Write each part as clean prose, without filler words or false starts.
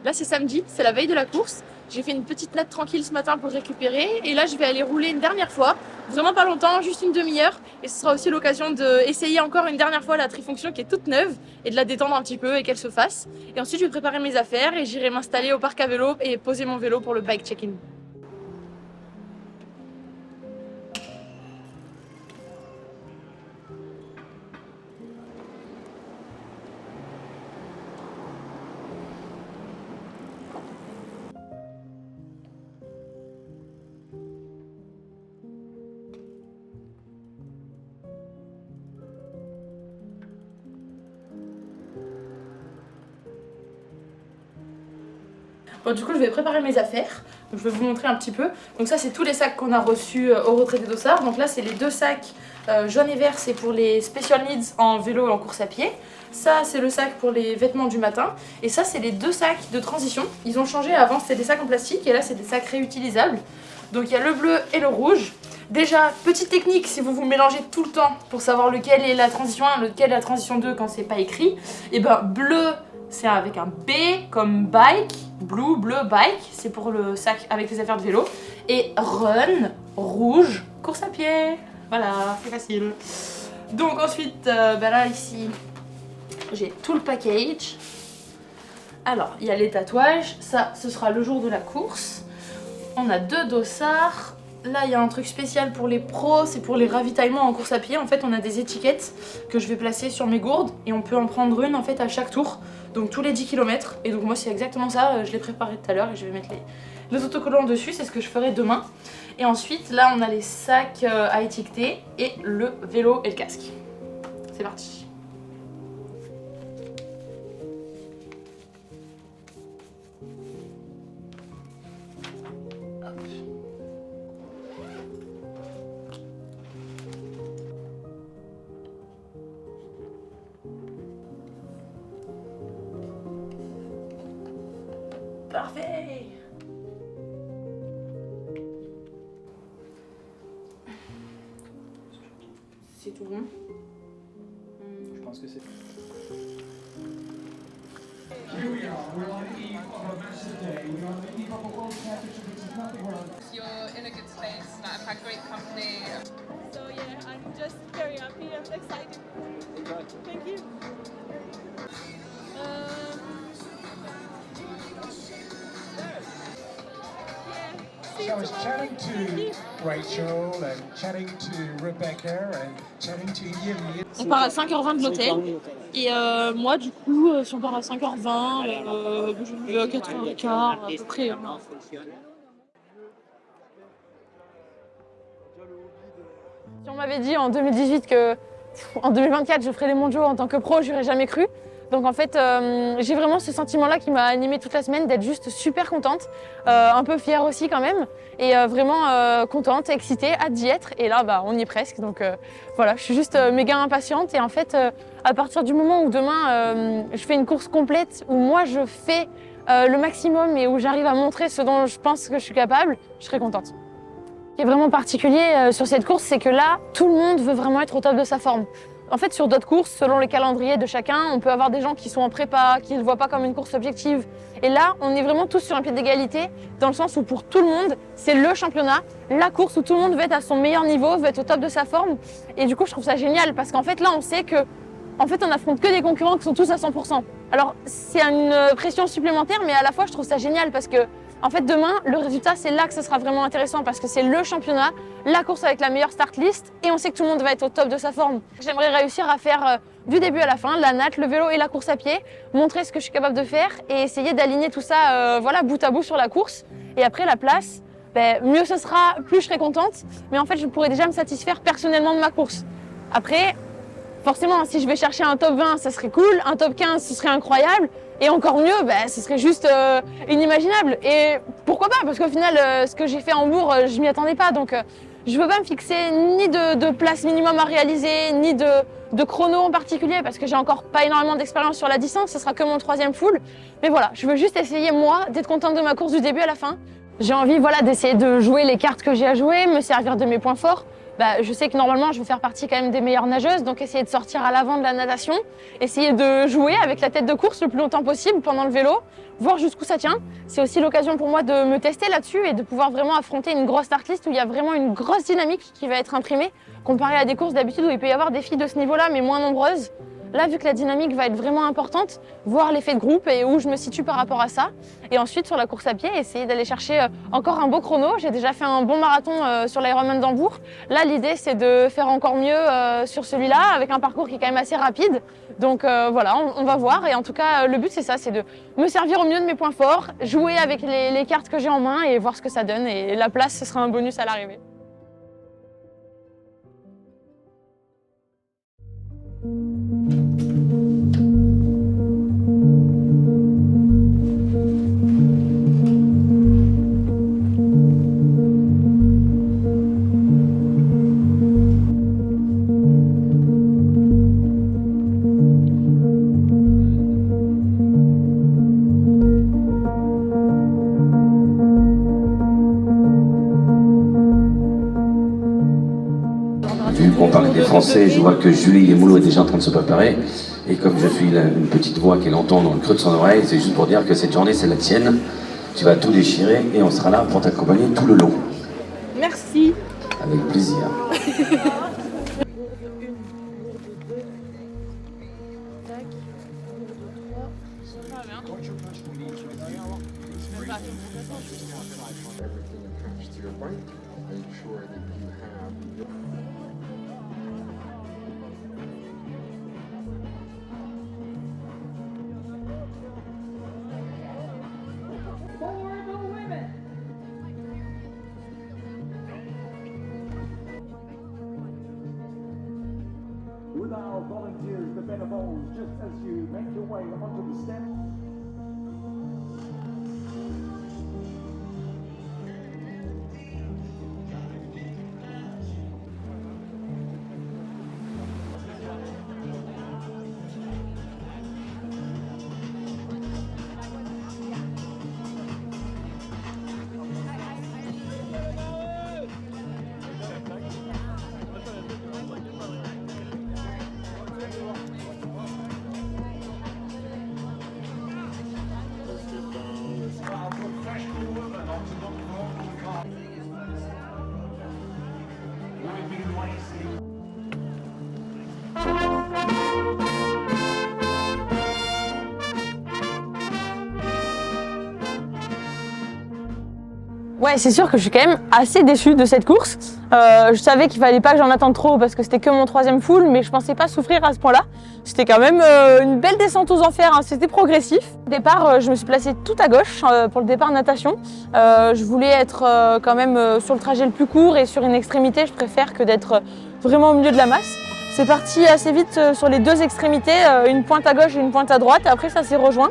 Là c'est samedi, c'est la veille de la course. J'ai fait une petite natte tranquille ce matin pour récupérer et là je vais aller rouler une dernière fois, vraiment pas longtemps, juste une demi-heure, et ce sera aussi l'occasion d'essayer encore une dernière fois la trifonction qui est toute neuve et de la détendre un petit peu et qu'elle se fasse. Et ensuite je vais préparer mes affaires et j'irai m'installer au parc à vélo et poser mon vélo pour le bike check-in. Bon, du coup, je vais préparer mes affaires. Donc, je vais vous montrer un petit peu. Donc ça, c'est tous les sacs qu'on a reçus au retrait des dossards. Donc là, c'est les deux sacs jaune et vert, c'est pour les special needs en vélo et en course à pied. Ça, c'est le sac pour les vêtements du matin. Et ça, c'est les deux sacs de transition. Ils ont changé. Avant, c'était des sacs en plastique et là, c'est des sacs réutilisables. Donc il y a le bleu et le rouge. Déjà, petite technique, si vous vous mélangez tout le temps pour savoir lequel est la transition 1, lequel est la transition 2 quand c'est pas écrit, et ben bleu, c'est avec un B comme bike, blue, bleu, bike, c'est pour le sac avec les affaires de vélo. Et run, rouge, course à pied. Voilà, c'est facile. Donc ensuite, là ici, j'ai tout le package. Alors, il y a les tatouages, ça ce sera le jour de la course. On a deux dossards. Là, il y a un truc spécial pour les pros, c'est pour les ravitaillements en course à pied. En fait, on a des étiquettes que je vais placer sur mes gourdes et on peut en prendre une en fait à chaque tour. Donc tous les 10 km. Et donc moi, c'est exactement ça. Je l'ai préparé tout à l'heure et je vais mettre les autocollants dessus. C'est ce que je ferai demain. Et ensuite, là, on a les sacs à étiqueter et le vélo et le casque. C'est parti. Parfait. C'est tout bon. Je pense que c'est... You're in a good space, and I've had great company. So yeah, I'm just very happy and excited. Thank you. So I was chatting to Rachel and chatting to Rebecca and chatting to Yemi. On part à 5h20 de l'hôtel. Et moi, du coup, si on part à 5h20, je vais à 4h15 à peu près. Si on m'avait dit en 2018 que en 2024 je ferais les mondiaux en tant que pro, j'aurais jamais cru. Donc en fait, j'ai vraiment ce sentiment-là qui m'a animée toute la semaine, d'être juste super contente, un peu fière aussi quand même, et vraiment contente, excitée, hâte d'y être. Et là, on y est presque. Donc voilà, je suis juste méga impatiente. Et en fait, à partir du moment où demain, je fais une course complète, où moi je fais le maximum et où j'arrive à montrer ce dont je pense que je suis capable, je serai contente. Ce qui est vraiment particulier sur cette course, c'est que là, tout le monde veut vraiment être au top de sa forme. En fait, sur d'autres courses, selon les calendriers de chacun, on peut avoir des gens qui sont en prépa, qui ne le voient pas comme une course objective. Et là, on est vraiment tous sur un pied d'égalité, dans le sens où pour tout le monde, c'est le championnat, la course où tout le monde veut être à son meilleur niveau, veut être au top de sa forme. Et du coup, je trouve ça génial, parce qu'en fait, là, on sait que en fait, on affronte que des concurrents qui sont tous à 100%. Alors, c'est une pression supplémentaire, mais à la fois, je trouve ça génial, parce que en fait, demain, le résultat, c'est là que ce sera vraiment intéressant parce que c'est le championnat, la course avec la meilleure start list et on sait que tout le monde va être au top de sa forme. J'aimerais réussir à faire du début à la fin, la natte, le vélo et la course à pied, montrer ce que je suis capable de faire et essayer d'aligner tout ça bout à bout sur la course. Et après, la place, mieux ce sera, plus je serai contente. Mais en fait, je pourrais déjà me satisfaire personnellement de ma course. Après, forcément, si je vais chercher un top 20, ça serait cool, un top 15, ce serait incroyable. Et encore mieux, ce serait juste inimaginable. Et pourquoi pas? Parce qu'au final, ce que j'ai fait à Hambourg, je m'y attendais pas. Donc je veux pas me fixer ni de place minimum à réaliser, ni de chrono en particulier, parce que j'ai encore pas énormément d'expérience sur la distance. Ce sera que mon 3e full. Mais voilà, je veux juste essayer, moi, d'être contente de ma course du début à la fin. J'ai envie d'essayer de jouer les cartes que j'ai à jouer, me servir de mes points forts, je sais que normalement je vais faire partie quand même des meilleures nageuses, donc essayer de sortir à l'avant de la natation, essayer de jouer avec la tête de course le plus longtemps possible pendant le vélo, voir jusqu'où ça tient. C'est aussi l'occasion pour moi de me tester là-dessus et de pouvoir vraiment affronter une grosse start list où il y a vraiment une grosse dynamique qui va être imprimée, comparé à des courses d'habitude où il peut y avoir des filles de ce niveau-là mais moins nombreuses. Là, vu que la dynamique va être vraiment importante, voir l'effet de groupe et où je me situe par rapport à ça. Et ensuite, sur la course à pied, essayer d'aller chercher encore un beau chrono. J'ai déjà fait un bon marathon sur l'Ironman d'Hambourg. Là, l'idée, c'est de faire encore mieux sur celui-là, avec un parcours qui est quand même assez rapide. Donc voilà, on va voir. Et en tout cas, le but, c'est ça, c'est de me servir au mieux de mes points forts, jouer avec les cartes que j'ai en main et voir ce que ça donne. Et la place, ce sera un bonus à l'arrivée. Vu qu'on parlait des Français, je vois que Julie Mouloud est déjà en train de se préparer. Et comme je suis une petite voix qu'elle entend dans le creux de son oreille, c'est juste pour dire que cette journée, c'est la tienne. Tu vas tout déchirer et on sera là pour t'accompagner tout le long. Merci. Avec plaisir. With our volunteers, the Benevols, just as you make your way onto the step. Ouais, c'est sûr que je suis quand même assez déçue de cette course. Je savais qu'il fallait pas que j'en attende trop parce que c'était que mon 3e full, mais je pensais pas souffrir à ce point-là. C'était quand même une belle descente aux enfers, hein. C'était progressif. Au départ, je me suis placée tout à gauche pour le départ natation. Je voulais être quand même sur le trajet le plus court et sur une extrémité, je préfère que d'être vraiment au milieu de la masse. C'est parti assez vite sur les 2 extrémités, une pointe à gauche et une pointe à droite, et après ça s'est rejoint.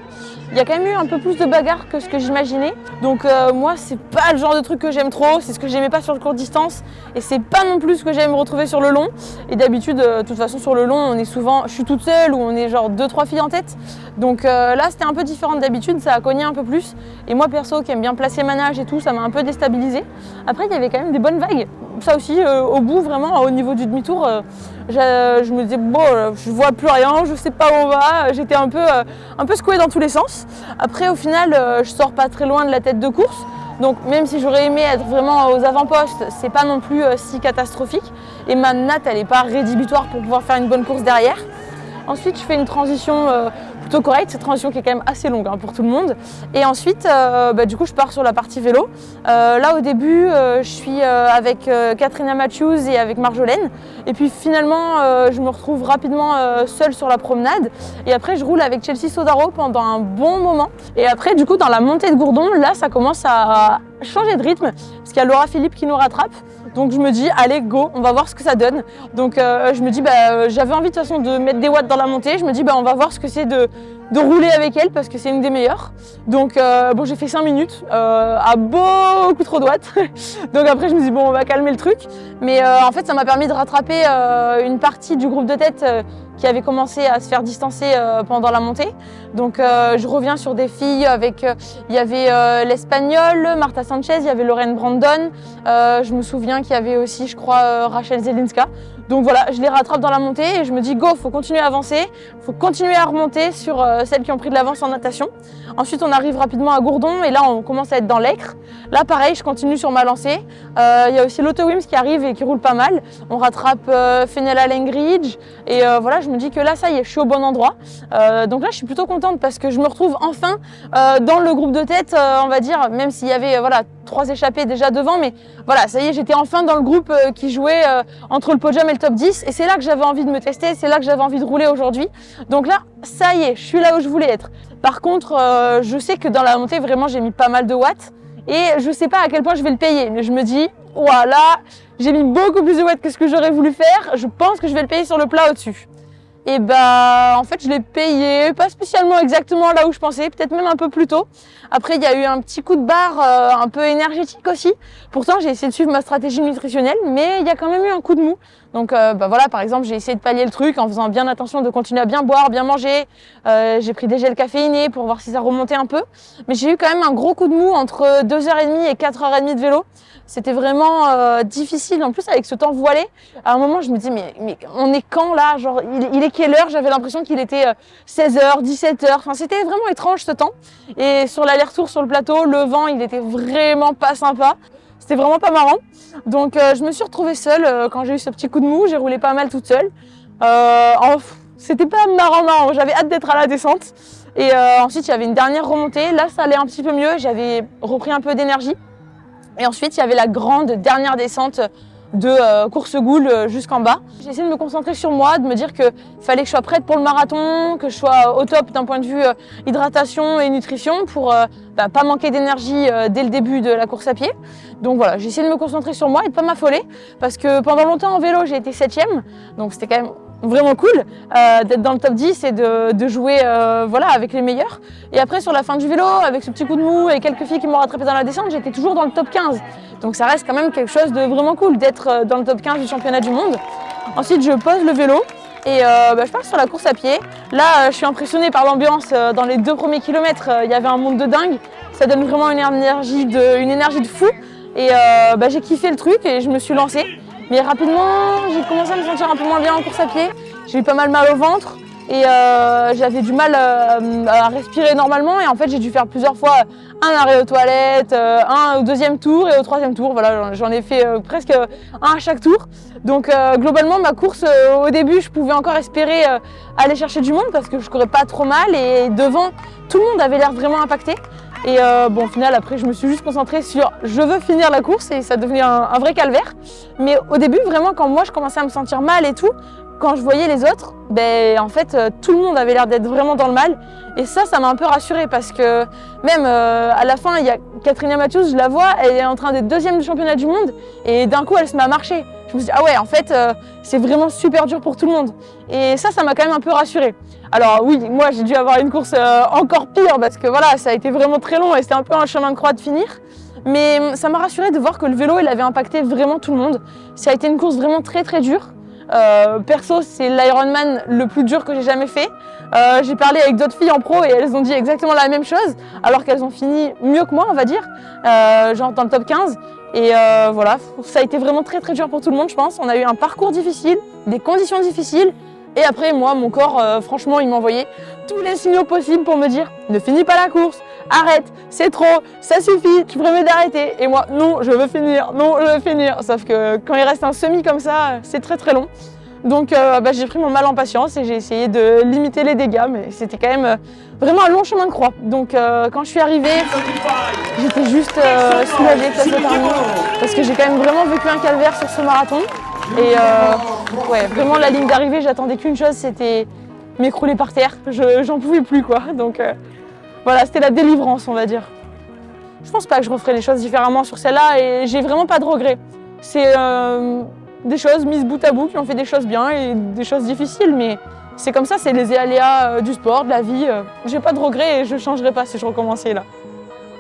Il y a quand même eu un peu plus de bagarre que ce que j'imaginais. Donc moi, c'est pas le genre de truc que j'aime trop, c'est ce que j'aimais pas sur le court distance, et c'est pas non plus ce que j'aime retrouver sur le long. Et d'habitude, de toute façon sur le long, on est souvent, je suis toute seule ou on est genre 2-3 filles en tête. Donc là, c'était un peu différent d'habitude, ça a cogné un peu plus. Et moi perso, qui aime bien placer ma nage et tout, ça m'a un peu déstabilisée. Après, il y avait quand même des bonnes vagues. Ça aussi, au bout, vraiment, au niveau du demi-tour, je me disais, bon, je vois plus rien, je sais pas où on va. J'étais un peu secouée dans tous les sens. Après, au final, je sors pas très loin de la tête de course. Donc, même si j'aurais aimé être vraiment aux avant-postes, c'est pas non plus si catastrophique. Et ma natte, elle est pas rédhibitoire pour pouvoir faire une bonne course derrière. Ensuite, je fais une transition plutôt correcte, cette transition qui est quand même assez longue pour tout le monde. Et ensuite, du coup, je pars sur la partie vélo. Là, au début, je suis avec Katrina Matthews et avec Marjolaine. Et puis finalement, je me retrouve rapidement seule sur la promenade. Et après, je roule avec Chelsea Sodaro pendant un bon moment. Et après, du coup, dans la montée de Gourdon, là, ça commence à changer de rythme parce qu'il y a Laura Philippe qui nous rattrape. Donc je me dis, allez, go, on va voir ce que ça donne. Donc je me dis, j'avais envie de toute façon de mettre des watts dans la montée. Je me dis, on va voir ce que c'est de rouler avec elle parce que c'est une des meilleures. Donc j'ai fait 5 minutes à beaucoup trop de watts. Donc après, je me dis, bon, on va calmer le truc. Mais en fait, ça m'a permis de rattraper une partie du groupe de tête qui avait commencé à se faire distancer pendant la montée. Donc je reviens sur des filles avec, il y avait l'Espagnole, Marta Sanchez, il y avait Lorraine Brandon, je me souviens qu'il y avait aussi, je crois, Rachel Zelinska. Donc voilà, je les rattrape dans la montée et je me dis go, faut continuer à avancer, faut continuer à remonter sur celles qui ont pris de l'avance en natation. Ensuite, on arrive rapidement à Gourdon et là, on commence à être dans l'Aicre. Là, pareil, je continue sur ma lancée. Il y a aussi Lotte Wims qui arrive et qui roule pas mal. On rattrape Fenella Langridge et voilà, je me dis que là, ça y est, je suis au bon endroit. Donc là, je suis plutôt contente parce que je me retrouve enfin dans le groupe de tête, on va dire, même s'il y avait voilà 3 échappés déjà devant, mais voilà, ça y est, j'étais enfin dans le groupe qui jouait entre le podium et le top 10 et c'est là que j'avais envie de me tester, c'est là que j'avais envie de rouler aujourd'hui. Donc là, ça y est, je suis là où je voulais être. Par contre, je sais que dans la montée, vraiment, j'ai mis pas mal de watts et je sais pas à quel point je vais le payer, mais je me dis, voilà, j'ai mis beaucoup plus de watts que ce que j'aurais voulu faire, je pense que je vais le payer sur le plat au-dessus. Et bah en fait je l'ai payé, pas spécialement exactement là où je pensais, peut-être même un peu plus tôt. Après il y a eu un petit coup de barre un peu énergétique aussi. Pourtant j'ai essayé de suivre ma stratégie nutritionnelle, mais il y a quand même eu un coup de mou. Donc bah voilà, par exemple j'ai essayé de pallier le truc en faisant bien attention de continuer à bien boire, bien manger. J'ai pris des gels caféinés pour voir si ça remontait un peu. Mais j'ai eu quand même un gros coup de mou entre 2h30 et 4h30 de vélo. C'était vraiment difficile, en plus avec ce temps voilé. À un moment, je me dis, mais on est quand là? Genre, il est quelle heure? J'avais l'impression qu'il était 16h, 17h. Enfin, c'était vraiment étrange ce temps. Et sur l'aller-retour sur le plateau, le vent, il était vraiment pas sympa. C'était vraiment pas marrant. Donc, je me suis retrouvée seule quand j'ai eu ce petit coup de mou. J'ai roulé pas mal toute seule. C'était pas marrant. J'avais hâte d'être à la descente. Et ensuite, il y avait une dernière remontée. Là, ça allait un petit peu mieux. J'avais repris un peu d'énergie. Et ensuite, il y avait la grande dernière descente de Coursegoule jusqu'en bas. J'ai essayé de me concentrer sur moi, de me dire qu'il fallait que je sois prête pour le marathon, que je sois au top d'un point de vue hydratation et nutrition pour pas manquer d'énergie dès le début de la course à pied. Donc voilà, j'ai essayé de me concentrer sur moi et de pas m'affoler parce que pendant longtemps en vélo, j'ai été 7e, donc c'était quand même vraiment cool d'être dans le top 10 et de jouer voilà, avec les meilleurs. Et après sur la fin du vélo, avec ce petit coup de mou et quelques filles qui m'ont rattrapé dans la descente, j'étais toujours dans le top 15. Donc ça reste quand même quelque chose de vraiment cool d'être dans le top 15 du championnat du monde. Ensuite je pose le vélo et je pars sur la course à pied. Là je suis impressionnée par l'ambiance. Dans les 2 premiers kilomètres, il y avait un monde de dingue. Ça donne vraiment une énergie de fou. Et j'ai kiffé le truc et je me suis lancée. Mais rapidement, j'ai commencé à me sentir un peu moins bien en course à pied. J'ai eu pas mal au ventre et j'avais du mal à respirer normalement. Et en fait, j'ai dû faire plusieurs fois un arrêt aux toilettes, un au 2e tour et au 3e tour. Voilà, j'en ai fait presque un à chaque tour. Donc globalement, ma course, au début, je pouvais encore espérer aller chercher du monde parce que je courais pas trop mal. Et devant, tout le monde avait l'air vraiment impacté. Et au final, après, je me suis juste concentrée sur je veux finir la course et ça devenait un vrai calvaire. Mais au début, vraiment, quand moi, je commençais à me sentir mal et tout, quand je voyais les autres, en fait, tout le monde avait l'air d'être vraiment dans le mal. Et ça m'a un peu rassurée parce que même à la fin, il y a Katrina Matthews, je la vois, elle est en train d'être 2e du championnat du monde et d'un coup, elle se met à marcher. Je me suis dit, ah ouais, en fait, c'est vraiment super dur pour tout le monde. Et ça m'a quand même un peu rassurée. Alors oui, moi j'ai dû avoir une course encore pire parce que voilà, ça a été vraiment très long et c'était un peu un chemin de croix de finir. Mais ça m'a rassurée de voir que le vélo, il avait impacté vraiment tout le monde. Ça a été une course vraiment très très dure. Perso, c'est l'Ironman le plus dur que j'ai jamais fait. J'ai parlé avec d'autres filles en pro et elles ont dit exactement la même chose, alors qu'elles ont fini mieux que moi, on va dire, genre dans le top 15. Et voilà, ça a été vraiment très très dur pour tout le monde, je pense. On a eu un parcours difficile, des conditions difficiles. Et après, moi, mon corps, franchement, il m'envoyait tous les signaux possibles pour me dire « Ne finis pas la course, arrête, c'est trop, ça suffit, tu pourrais d'arrêter. » Et moi, non, je veux finir, non, je veux finir. Sauf que quand il reste un semi comme ça, c'est très très long. Donc j'ai pris mon mal en patience et j'ai essayé de limiter les dégâts, mais c'était quand même vraiment un long chemin de croix. Donc quand je suis arrivée, j'étais juste soulagée que ça soit terminé, parce que j'ai quand même vraiment vécu un calvaire sur ce marathon. Et ouais, vraiment la ligne d'arrivée, j'attendais qu'une chose, c'était m'écrouler par terre. J'en pouvais plus quoi. Donc voilà, c'était la délivrance, on va dire. Je pense pas que je referai les choses différemment sur celle-là et j'ai vraiment pas de regrets. C'est des choses mises bout à bout qui ont fait des choses bien et des choses difficiles, mais c'est comme ça, c'est les aléas du sport, de la vie. J'ai pas de regrets et je changerai pas si je recommençais là.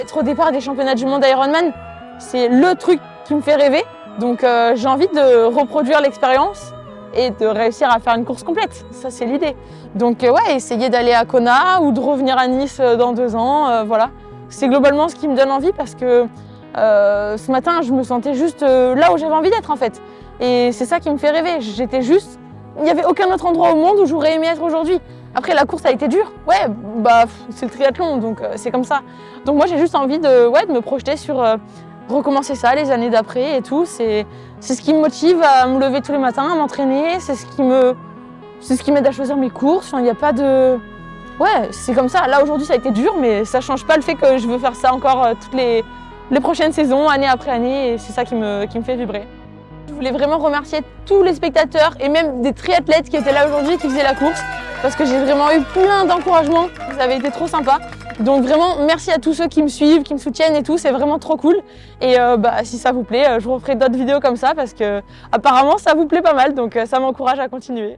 Être au départ des championnats du monde Ironman, c'est le truc qui me fait rêver. Donc j'ai envie de reproduire l'expérience et de réussir à faire une course complète. Ça, c'est l'idée. Donc ouais, essayer d'aller à Kona ou de revenir à Nice dans 2 ans, voilà. C'est globalement ce qui me donne envie parce que ce matin, je me sentais juste là où j'avais envie d'être en fait. Et c'est ça qui me fait rêver. J'étais juste... Il n'y avait aucun autre endroit au monde où j'aurais aimé être aujourd'hui. Après, la course a été dure. Ouais, bah c'est le triathlon, donc c'est comme ça. Donc moi, j'ai juste envie de me projeter sur recommencer ça les années d'après et tout. C'est ce qui me motive à me lever tous les matins, à m'entraîner. C'est ce qui m'aide à choisir mes courses. Enfin, il n'y a pas de... Ouais, c'est comme ça. Là, aujourd'hui, ça a été dur, mais ça ne change pas le fait que je veux faire ça encore toutes les prochaines saisons, année après année. Et c'est ça qui me fait vibrer. Je voulais vraiment remercier tous les spectateurs et même des triathlètes qui étaient là aujourd'hui, qui faisaient la course, parce que j'ai vraiment eu plein d'encouragements. Vous avez été trop sympa. Donc vraiment, merci à tous ceux qui me suivent, qui me soutiennent et tout. C'est vraiment trop cool. Et si ça vous plaît, je referai d'autres vidéos comme ça parce que apparemment ça vous plaît pas mal. Donc ça m'encourage à continuer.